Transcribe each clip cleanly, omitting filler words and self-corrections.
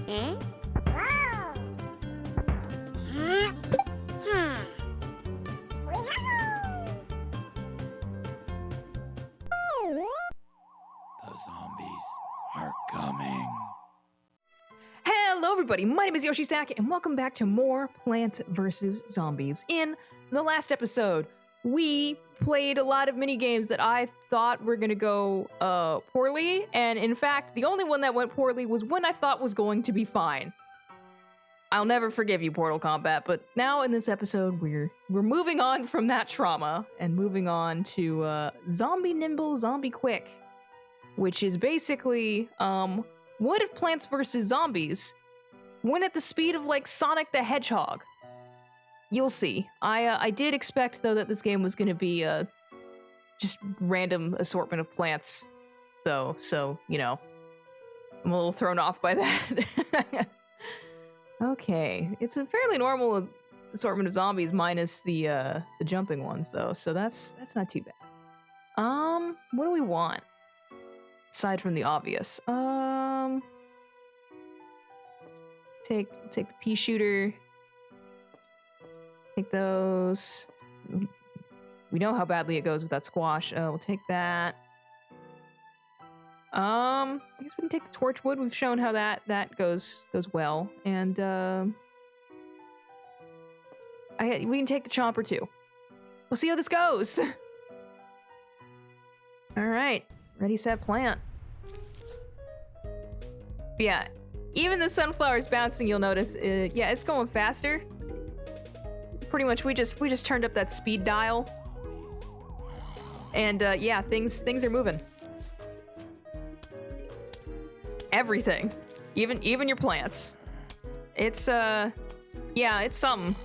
zombies are coming. Hello everybody, my name is Yoshi Stack, and welcome back to more Plants vs. Zombies. In the last episode, we played a lot of mini games that I thought were gonna go poorly, and in fact, the only one that went poorly was one I thought was going to be fine. I'll never forgive you, Portal Combat, but now in this episode, we're moving on from that trauma and moving on to Zombie Nimble, Zombie Quick, which is basically, what if Plants vs. Zombies went at the speed of, like, Sonic the Hedgehog? You'll see. I did expect, though, that this game was going to be just random assortment of plants, though, so, you know, I'm a little thrown off by that. Okay, it's a fairly normal assortment of zombies, minus the jumping ones, though, so that's not too bad. What do we want? Aside from the obvious. Take the pea shooter. Take those. We know how badly it goes with that squash. We'll take that. I guess we can take the torchwood. We've shown how that goes well. And we can take the chomper too. We'll see how this goes. All right, ready, set, plant. Yeah, even the sunflower's bouncing. You'll notice. Yeah, it's going faster. Pretty much, we just turned up that speed dial. And yeah, things are moving. Everything, even your plants. It's yeah, it's something.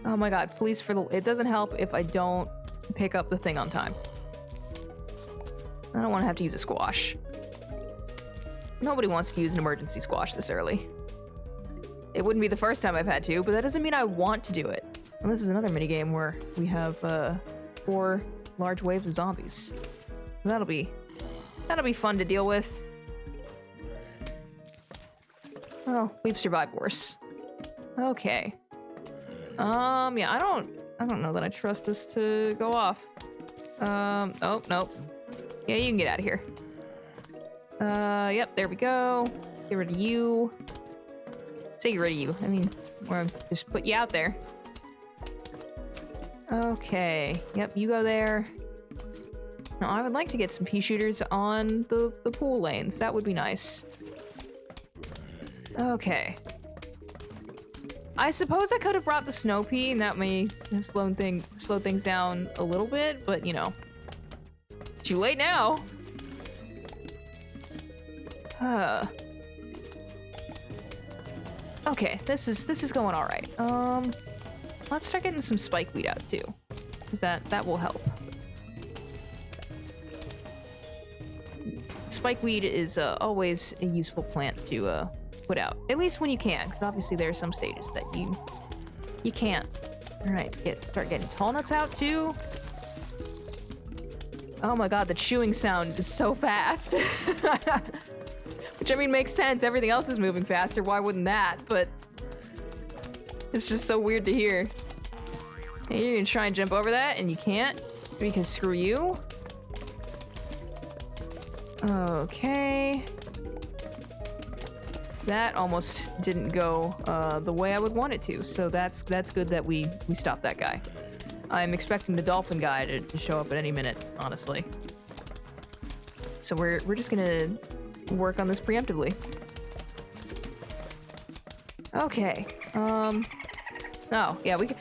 Oh my god, please, it doesn't help if I don't pick up the thing on time. I don't want to have to use a squash. Nobody wants to use an emergency squash this early. It wouldn't be the first time I've had to, but that doesn't mean I want to do it. And this is another minigame where we have 4 large waves of zombies. So that'll be fun to deal with. Well, we've survived worse. Okay. Yeah, I don't know that I trust this to go off. Oh, nope. Yeah, you can get out of here. Yep, there we go. Get rid of you. Say get rid of you. I mean, or just put you out there. Okay. Yep, you go there. Now, I would like to get some pea shooters on the pool lanes. That would be nice. Okay. I suppose I could have brought the snow pea, and that may have slow things down a little bit, but you know, too late now. Okay, this is going all right. Let's start getting some spikeweed out too, because that will help. Spikeweed is always a useful plant to put out, at least when you can, because obviously there are some stages that you can't. All right, start getting tall nuts out too. Oh my god, the chewing sound is so fast. Which, I mean, makes sense. Everything else is moving faster. Why wouldn't that? But it's just so weird to hear. Hey, you're gonna try and jump over that, and you can't, because screw you. Okay. That almost didn't go the way I would want it to, so that's good that we stopped that guy. I'm expecting the dolphin guy to show up at any minute, honestly. So we're just gonna work on this preemptively. Okay. Oh, yeah, we can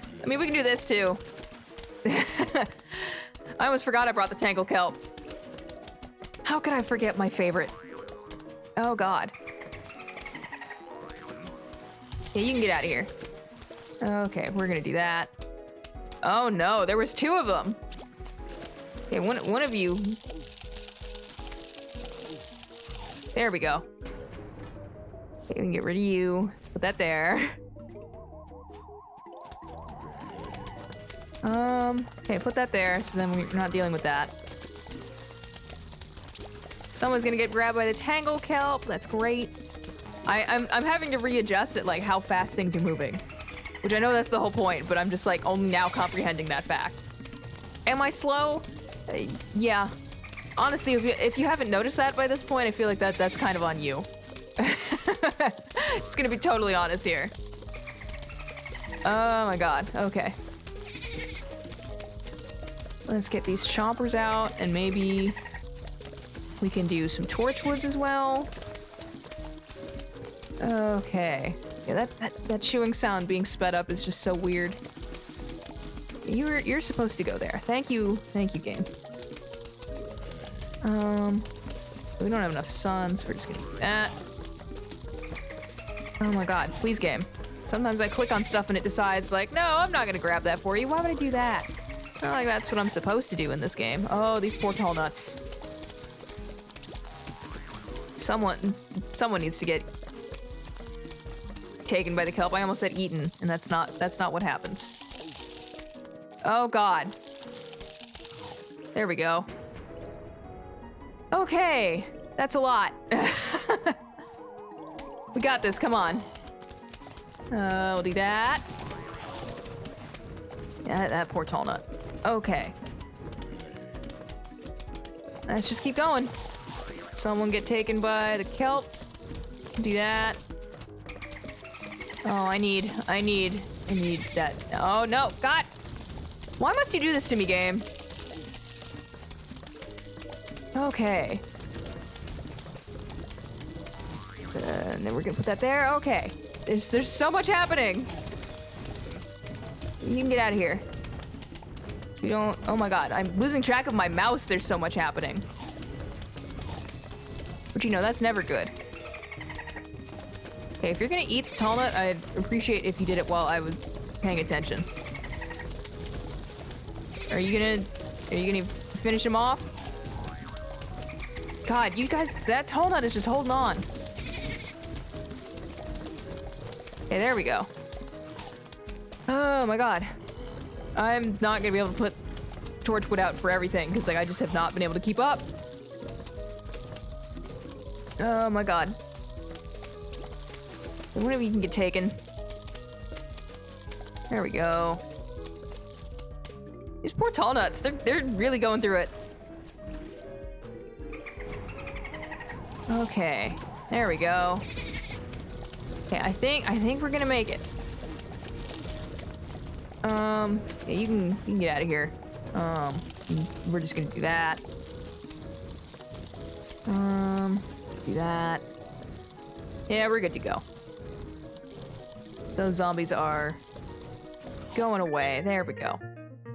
do this too. I almost forgot I brought the Tangle Kelp. How could I forget my favorite? Oh god. Yeah, you can get out of here. Okay, we're gonna do that. Oh no, there was 2 of them. Okay, one of you. There we go. Okay, we can get rid of you. Put that there. Okay, put that there, so then we're not dealing with that. Someone's gonna get grabbed by the Tangle Kelp. That's great. I'm having to readjust at like how fast things are moving, which I know that's the whole point, but I'm just like only now comprehending that fact. Am I slow? Yeah. Honestly, if you haven't noticed that by this point, I feel like that's kind of on you. Just gonna be totally honest here. Oh my god. Okay. Let's get these chompers out, and maybe we can do some torchwoods as well. Okay. Yeah, that chewing sound being sped up is just so weird. You're supposed to go there. Thank you, game. We don't have enough sun, so we're just gonna do that. Oh my god, please game. Sometimes I click on stuff and it decides like, no, I'm not gonna grab that for you. Why would I do that? Not like that's what I'm supposed to do in this game. Oh, these poor tall nuts. Someone needs to get taken by the kelp. I almost said eaten, and that's not what happens. Oh god. There we go. Okay, that's a lot. We got this, come on. We'll do that. Yeah, that poor tall nut. Okay. Let's just keep going. Someone get taken by the kelp. Do that. Oh, I need that. Oh no, God! Why must you do this to me, game? Okay. And then we're gonna put that there. Okay. There's so much happening. You can get out of here. You don't. Oh my god, I'm losing track of my mouse. There's so much happening. But you know, that's never good. Okay, if you're gonna eat the tall nut, I'd appreciate if you did it while I was paying attention. Are you gonna finish him off? God, you guys, that tall nut is just holding on. Okay, there we go. Oh my god. I'm not gonna be able to put torchwood out for everything, because like I just have not been able to keep up. Oh my god. One of you can get taken. There we go. These poor tall nuts, they're really going through it. Okay, there we go. Okay, I think we're gonna make it. Yeah, you can get out of here. We're just gonna do that. Do that. Yeah, we're good to go. Those zombies are going away. There we go.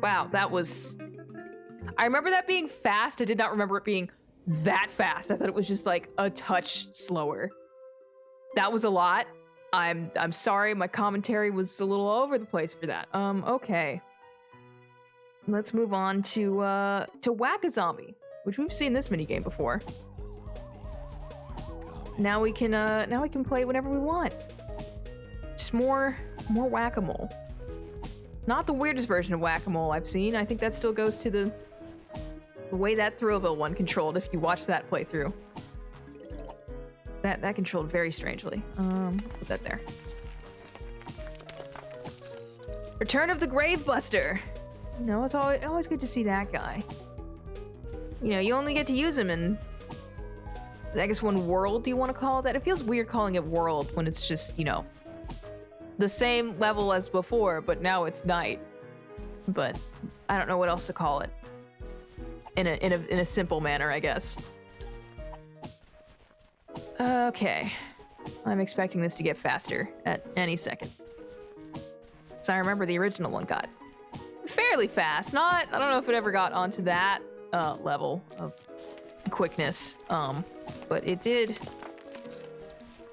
Wow, that was... I remember that being fast. I did not remember it being that fast. I thought it was just like a touch slower. That was a lot. I'm sorry, my commentary was a little all over the place for that. Okay. Let's move on to Whack-A-Zombie, which we've seen this minigame before. Now we can play it whenever we want. Just more whack-a-mole. Not the weirdest version of whack-a-mole I've seen. I think that still goes to the way that Thrillville one controlled, if you watch that playthrough. That controlled very strangely. Put that there. Return of the Gravebuster. You know, it's always good to see that guy. You know, you only get to use him in, I guess, one world, do you want to call it that? It feels weird calling it world when it's just, you know, the same level as before, but now it's night. But I don't know what else to call it. In a simple manner, I guess. Okay. I'm expecting this to get faster at any second. So I remember the original one got fairly fast. I don't know if it ever got onto that level of quickness. But it did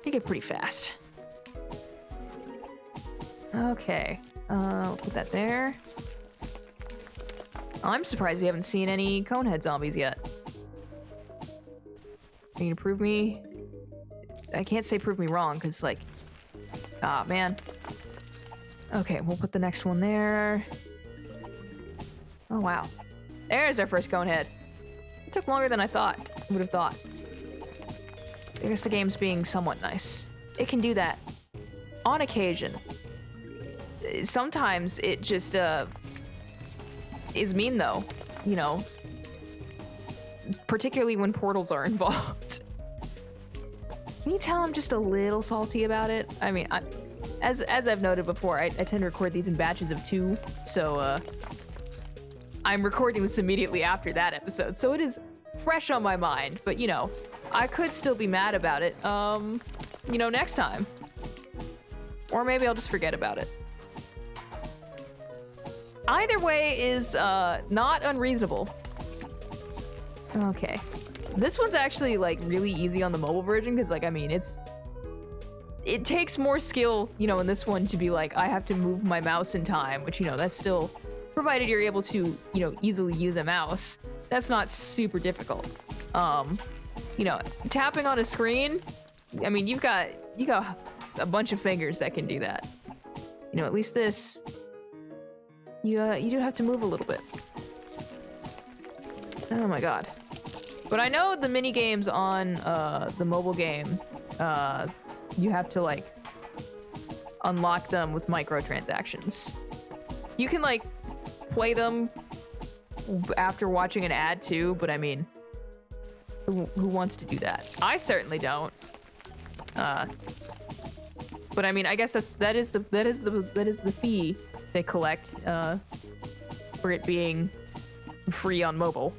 get pretty fast. Okay. We'll put that there. I'm surprised we haven't seen any Conehead zombies yet. Are you gonna prove me? I can't say prove me wrong, because, like... Ah, man. Okay, we'll put the next one there. Oh, wow. There's our first Conehead. It took longer than I would have thought. I guess the game's being somewhat nice. it can do that on occasion. Sometimes it just is mean though, you know, particularly when portals are involved. Can you tell I'm just a little salty about it? I mean, as I've noted before, I tend to record these in batches of 2, so I'm recording this immediately after that episode, so it is fresh on my mind. But you know, I could still be mad about it. You know, next time, or maybe I'll just forget about it. Either way is not unreasonable. Okay. This one's actually like really easy on the mobile version because, like, I mean, it takes more skill, you know, in this one to be like, I have to move my mouse in time, which, you know, that's still, provided you're able to, you know, easily use a mouse, that's not super difficult. You know, tapping on a screen, I mean, you got a bunch of fingers that can do that. You know, at least this, you do have to move a little bit. Oh my god. But I know the mini games on the mobile game, you have to like unlock them with microtransactions. You can like play them after watching an ad too, but I mean, who wants to do that? I certainly don't. But I mean, I guess that is the fee they collect for it being free on mobile.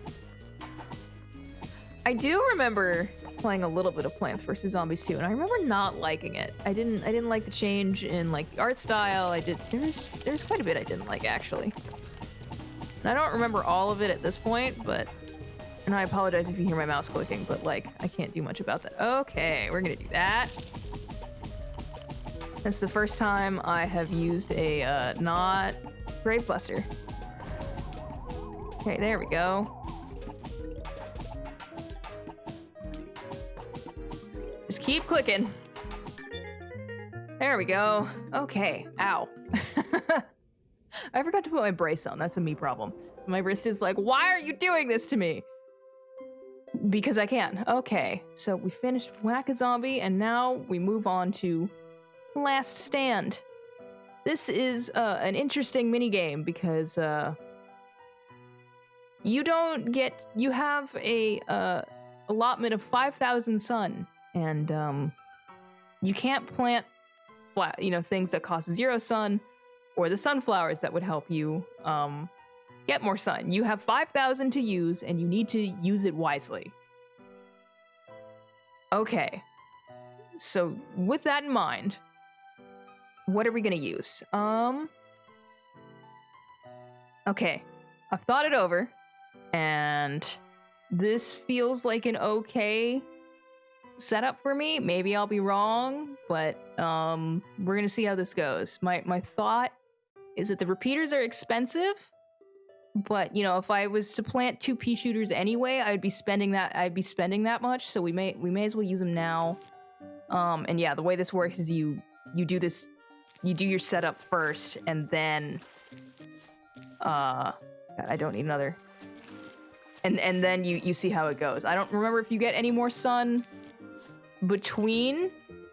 I do remember playing a little bit of Plants vs. Zombies 2, and I remember not liking it. I didn't like the change in like the art style. There's quite a bit I didn't like actually. And I don't remember all of it at this point, but, and I apologize if you hear my mouse clicking, but like I can't do much about that. Okay, we're gonna do that. That's the first time I have used a not Gravebuster. Okay, there we go. Just keep clicking. There we go. Okay. Ow. I forgot to put my brace on. That's a me problem. My wrist is like, why are you doing this to me? Because I can. Okay. So we finished Whack-A-Zombie, and now we move on to Last Stand. This is an interesting minigame because you have a allotment of 5,000 sun. And you can't plant things that cost 0 sun, or the sunflowers that would help you get more sun. You have 5,000 to use, and you need to use it wisely. Okay, so with that in mind, what are we gonna use? Okay, I've thought it over, and this feels like an okay setup for me. Maybe I'll be wrong, but we're gonna see how this goes. My thought is that the repeaters are expensive, but you know, if I was to plant 2 pea shooters anyway, I'd be spending that much, so we may as well use them now. And yeah, the way this works is you do your setup first, and then I don't need another, and then you see how it goes. I don't remember if you get any more sun between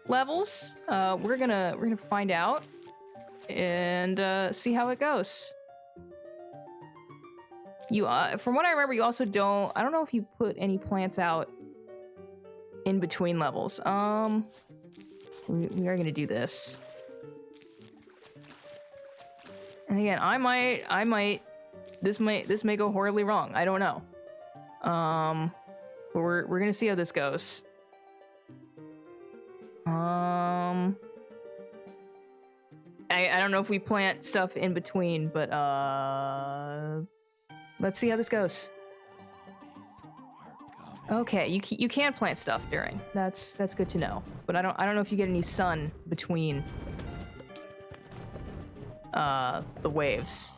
levels. We're gonna find out and see how it goes. You from what I remember, you also don't, I don't know if you put any plants out in between levels. We are gonna do this, and again, I might this may go horribly wrong. I don't know. But we're gonna see how this goes. I don't know if we plant stuff in between, but let's see how this goes. Okay, you can plant stuff during. That's good to know. But I don't know if you get any sun between the waves.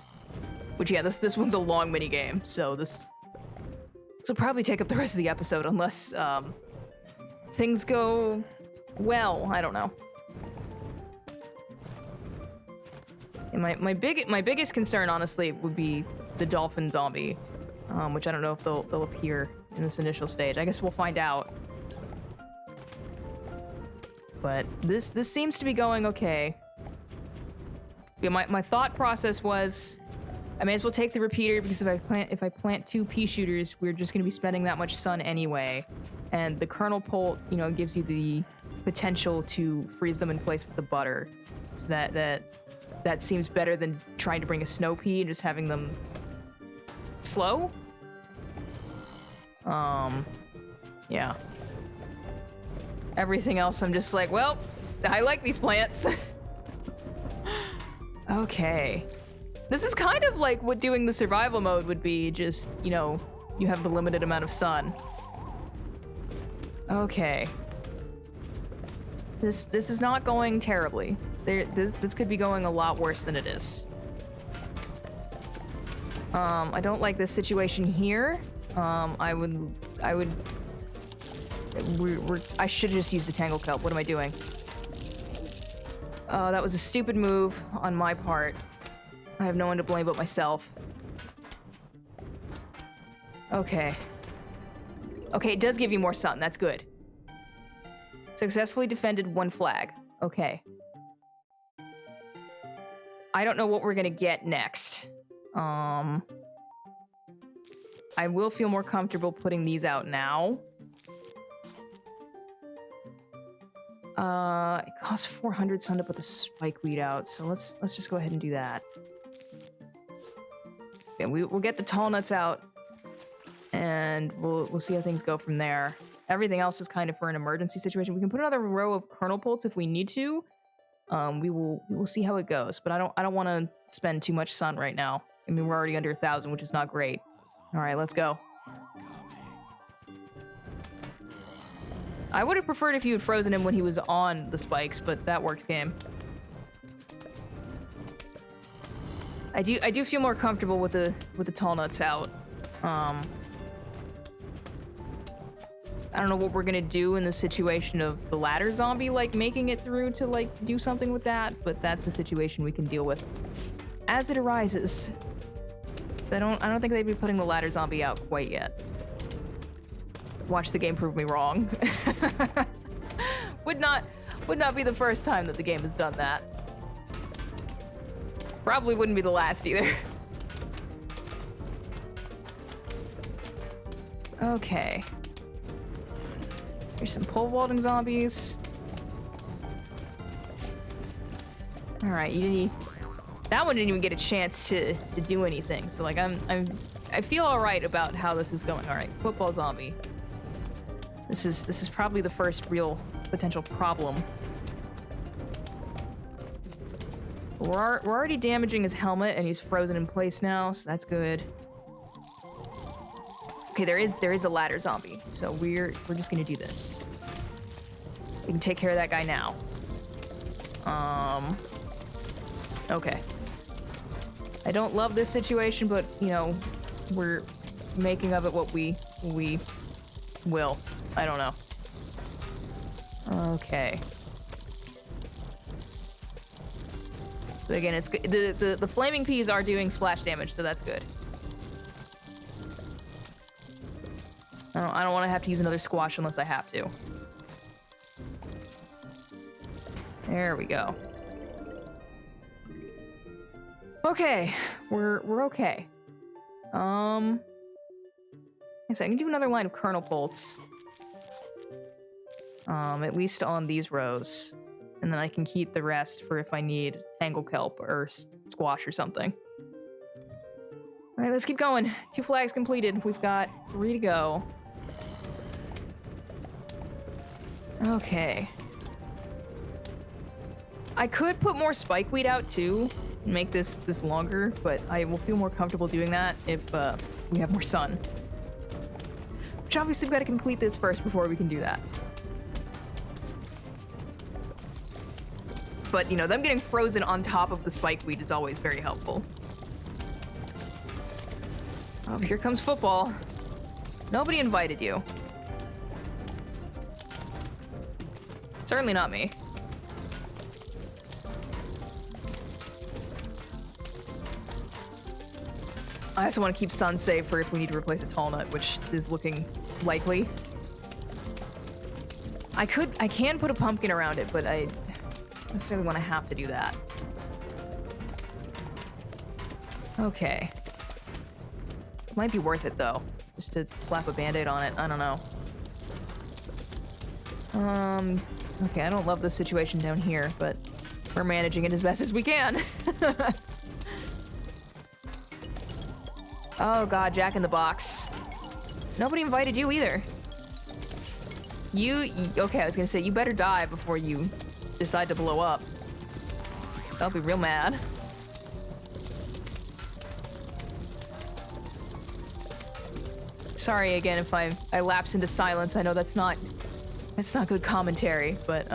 Which yeah, this one's a long mini game, so this will probably take up the rest of the episode unless things go well. I don't know. And my biggest concern, honestly, would be the dolphin zombie, which I don't know if they'll appear in this initial stage. I guess we'll find out. But this seems to be going okay. Yeah, my thought process was I may as well take the repeater because if I plant 2 pea shooters, we're just going to be spending that much sun anyway. And the kernel pult, you know, gives you the potential to freeze them in place with the butter. So that seems better than trying to bring a snow pea and just having them slow. Yeah. Everything else, I'm just like, well, I like these plants. Okay. This is kind of like what doing the survival mode would be, just, you know, you have the limited amount of sun. Okay. This is not going terribly. This could be going a lot worse than it is. I don't like this situation here. I should have just used the Tangle Kelp. What am I doing? That was a stupid move on my part. I have no one to blame but myself. Okay. Okay, it does give you more sun. That's good. Successfully defended 1 flag. Okay. I don't know what we're gonna get next. I will feel more comfortable putting these out now. It costs 400 sun to put the spikeweed out, so let's just go ahead and do that. And we'll get the tall nuts out, and we'll see how things go from there. Everything else is kind of for an emergency situation. We can put another row of kernel pults if we need to. We will see how it goes, but I don't want to spend too much sun right now. I mean, we're already under 1,000, which is not great. All right, let's go. I would have preferred if you had frozen him when he was on the spikes, but that worked, game. I do feel more comfortable with the tall nuts out. I don't know what we're gonna do in the situation of the ladder zombie, like, making it through to, like, do something with that, but that's a situation we can deal with as it arises. So I don't think they'd be putting the ladder zombie out quite yet. Watch the game prove me wrong. Would not be the first time that the game has done that. Probably wouldn't be the last either. Okay. Here's some pole vaulting zombies. All right, that one didn't even get a chance to do anything. So like I feel all right about how this is going. All right, football zombie. This is probably the first real potential problem. We're already damaging his helmet, and he's frozen in place now, so that's good. Okay, there is a ladder zombie, so we're just gonna do this. We can take care of that guy now. Okay. I don't love this situation, but you know, we're making of it what we will. I don't know. Okay. So again, it's good. The flaming peas are doing splash damage, so that's good. I don't want to have to use another squash unless I have to. There we go. Okay, we're okay. I can do another line of kernel pults. At least on these rows. And then I can keep the rest for if I need tangle kelp or squash or something. Alright, let's keep going. 2 flags completed. We've got 3 to go. Okay. I could put more spikeweed out too, and make this longer, but I will feel more comfortable doing that if we have more sun. Which obviously we've got to complete this first before we can do that. But, you know, them getting frozen on top of the spikeweed is always very helpful. Oh, here comes football. Nobody invited you. Certainly not me. I also want to keep sun safe for if we need to replace a tall nut, which is looking likely. I can put a pumpkin around it, but I don't necessarily want to have to do that. Okay. Might be worth it though, just to slap a band-aid on it. I don't know. Okay, I don't love the situation down here, but we're managing it as best as we can. Oh god, Jack in the Box. Nobody invited you either. Okay, I was gonna say, you better die before you decide to blow up. I'll be real mad. Sorry again if I lapse into silence. I know that's not good commentary, but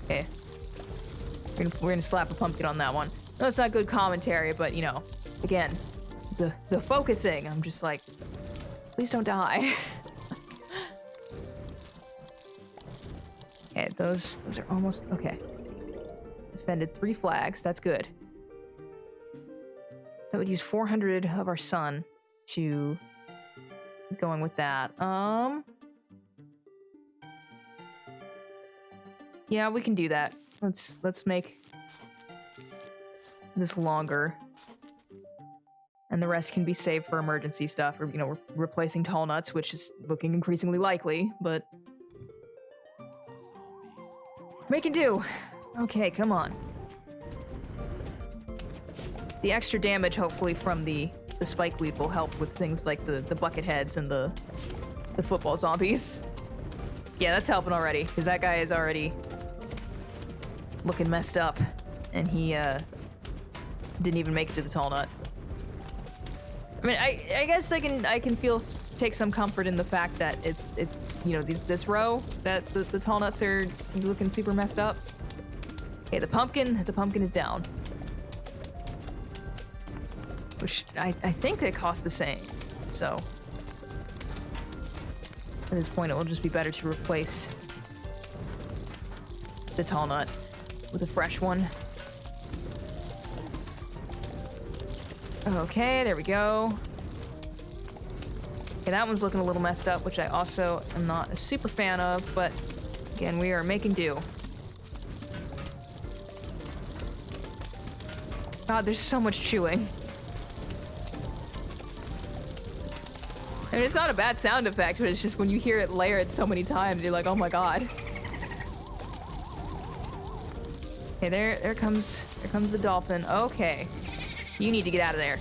okay. We're gonna slap a pumpkin on that one. No, it's not good commentary, but you know, again, the focusing. I'm just like, please don't die. Okay, those are almost okay. Defended 3 flags. That's good. So that would use 400 of our sun to going with that. Yeah, we can do that. Let's make this longer. And the rest can be saved for emergency stuff, or, you know, replacing tall nuts, which is looking increasingly likely, but make it do. Okay, come on. The extra damage, hopefully, from the spike weed will help with things like the bucket heads and the football zombies. Yeah, that's helping already, because that guy is already looking messed up, and he didn't even make it to the tall nut. I mean, I guess I can take some comfort in the fact that it's you know, this row that the tall nuts are looking super messed up. Okay, the pumpkin is down, which I think they cost the same. So at this point, it will just be better to replace the tall nut with a fresh one. Okay, there we go. Okay, that one's looking a little messed up, which I also am not a super fan of, but again, we are making do. God, there's so much chewing. I mean, it's not a bad sound effect, but it's just when you hear it layered so many times, you're like, oh my god. Okay, there comes the dolphin. Okay. You need to get out of there.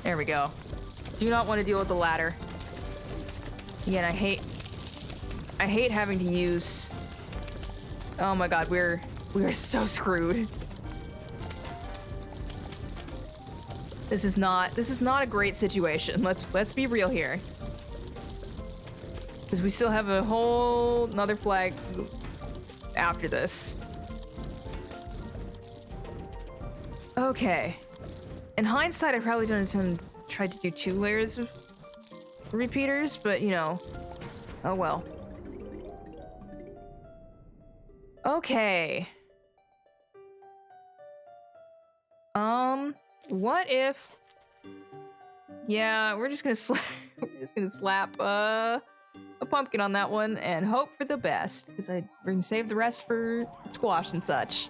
There we go. Do not want to deal with the ladder. Again, I hate having to use... Oh my god, we are so screwed. This is not a great situation. Let's be real here. Because we still have a whole another flag after this. Okay. In hindsight, I probably don't tried to do 2 layers of repeaters, but you know, oh well. Okay. What if? Yeah, we're just gonna slap a pumpkin on that one and hope for the best, because we're gonna save the rest for squash and such.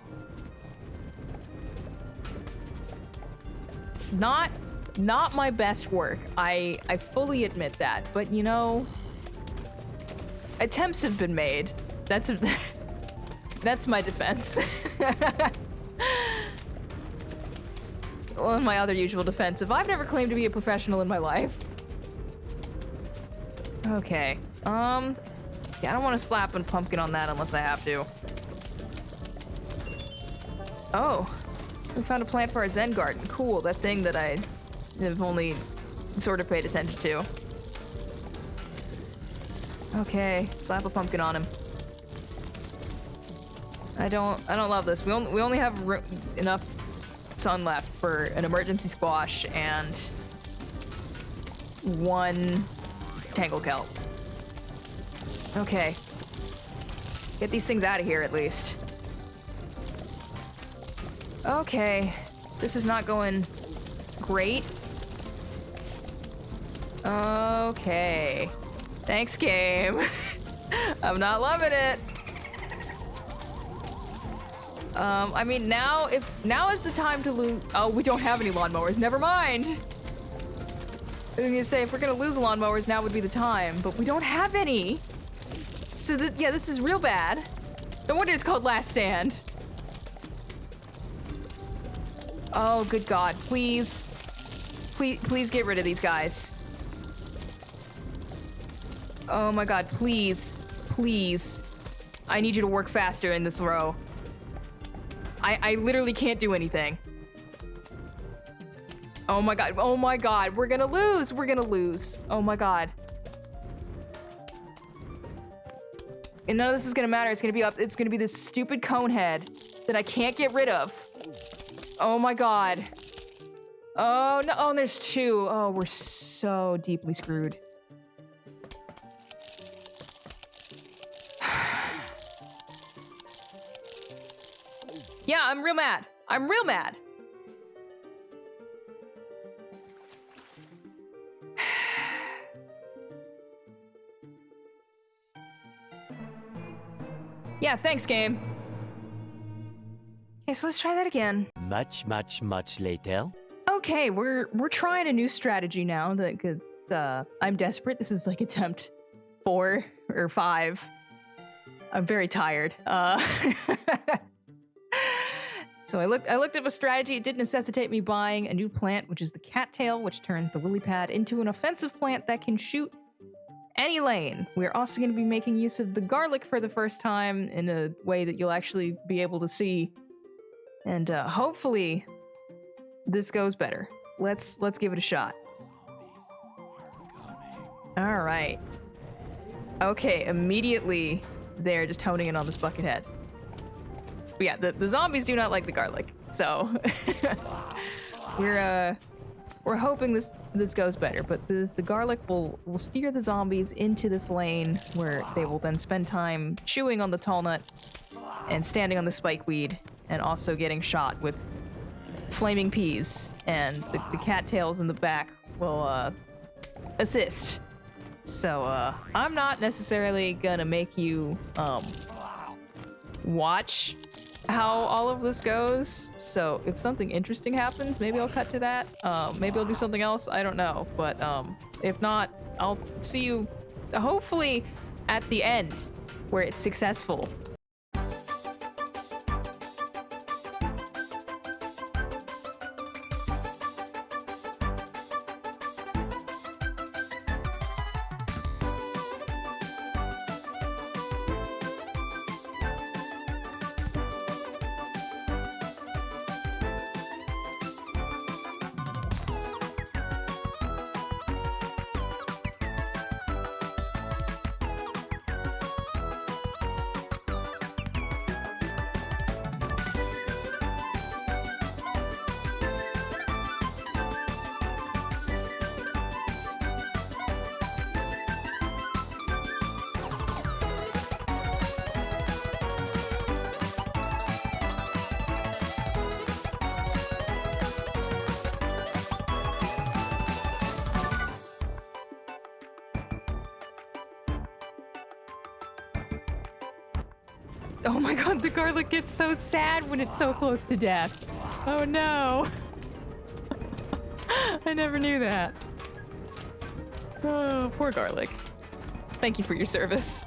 Not my best work. I fully admit that, but you know, attempts have been made. That's my defense. Well, in my other usual defensive, I've never claimed to be a professional in my life. Okay. Yeah, I don't want to slap a pumpkin on that unless I have to. Oh. We found a plant for our Zen garden. Cool, that thing that I have only sort of paid attention to. Okay, slap a pumpkin on him. I don't love this. We only have enough sun left for an emergency squash and 1 tangle kelp. Okay. Get these things out of here at least. Okay, this is not going great. Okay. Thanks, game. I'm not loving it. I mean, now is the time to lose. Oh, we don't have any lawnmowers. Never mind. I was gonna say, if we're gonna lose lawnmowers, now would be the time, but we don't have any. So yeah, this is real bad. No wonder it's called Last Stand. Oh, good God, please. Please get rid of these guys. Oh my God, please. Please. I need you to work faster in this row. I literally can't do anything. Oh my God, we're gonna lose, Oh my God. And none of this is gonna matter, it's gonna be this stupid cone head that I can't get rid of. Oh my God. Oh no, oh, there's two. Oh, we're so deeply screwed. Yeah, I'm real mad. Yeah, thanks, game. Okay, so let's try that again. Much later. Okay, we're trying a new strategy now because I'm desperate. This is like attempt 4 or 5. I'm very tired. So I looked up a strategy. It did necessitate me buying a new plant, which is the cattail, which turns the lily pad into an offensive plant that can shoot any lane. We're also going to be making use of the garlic for the first time in a way that you'll actually be able to see. And hopefully this goes better. Let's give it a shot. All right. Okay, immediately they're just honing in on this bucket head. But yeah, the zombies do not like the garlic, so we're hoping this goes better. But the garlic will steer the zombies into this lane where they will then spend time chewing on the tall nut and standing on the spikeweed, and also getting shot with flaming peas. And the cattails in the back will assist. So I'm not necessarily gonna make you watch how all of this goes. So if something interesting happens, maybe I'll cut to that. Maybe I'll do something else. I don't know. But if not, I'll see you hopefully at the end where it's successful. Oh my God, the garlic gets so sad when it's so close to death. Oh no. I never knew that. Oh, poor garlic. Thank you for your service.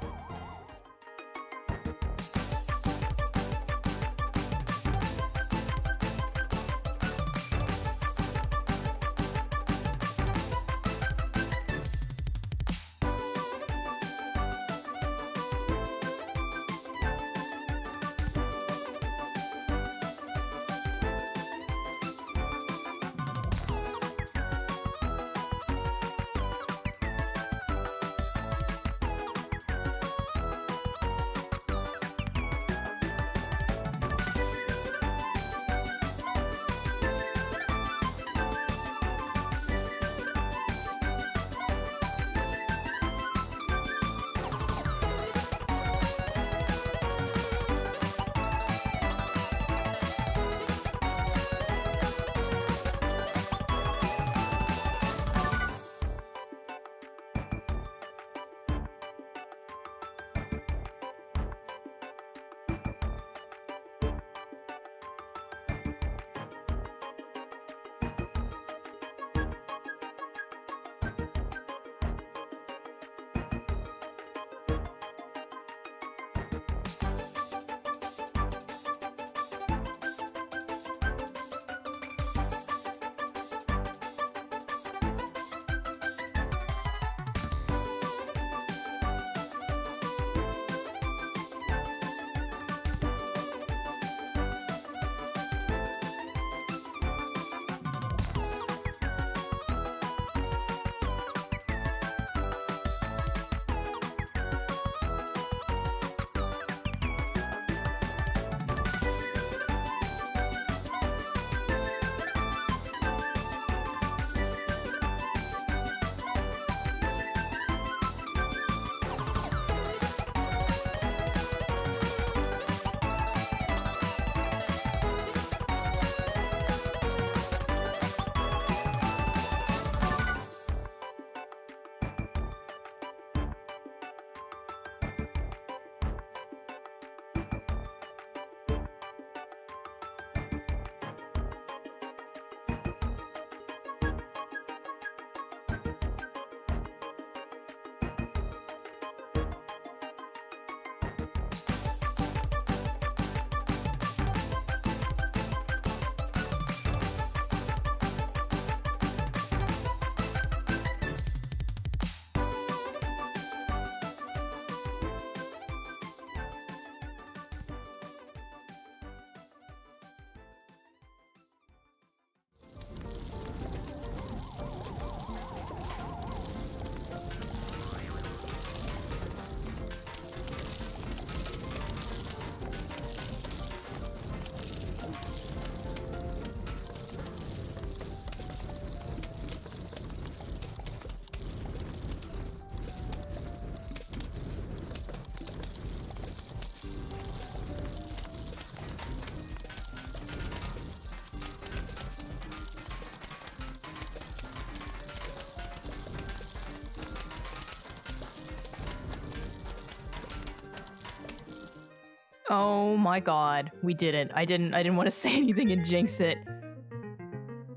Oh my god, we didn't. I didn't want to say anything and jinx it.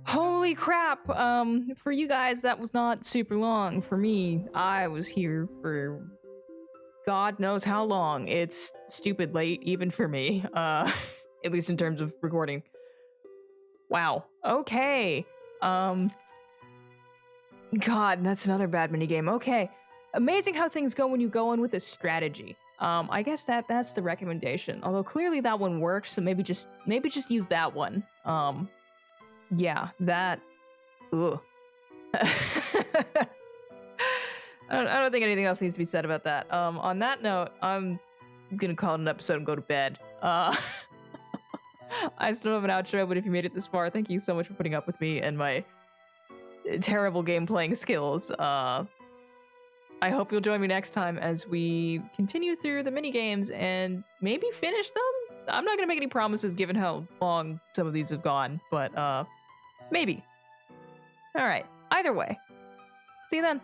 Holy crap. For you guys that was not super long. For me, I was here for God knows how long. It's stupid late even for me. At least in terms of recording. Wow. Okay. God, that's another bad minigame. Okay. Amazing how things go when you go in with a strategy. I guess that's the recommendation. Although clearly that one works, so maybe just use that one. Yeah, that. Ugh. I don't think anything else needs to be said about that. On that note, I'm gonna call it an episode and go to bed. I still have an outro, but if you made it this far, thank you so much for putting up with me and my terrible game playing skills. I hope you'll join me next time as we continue through the mini games and maybe finish them. I'm not gonna make any promises given how long some of these have gone, but maybe. All right. Either way, see you then.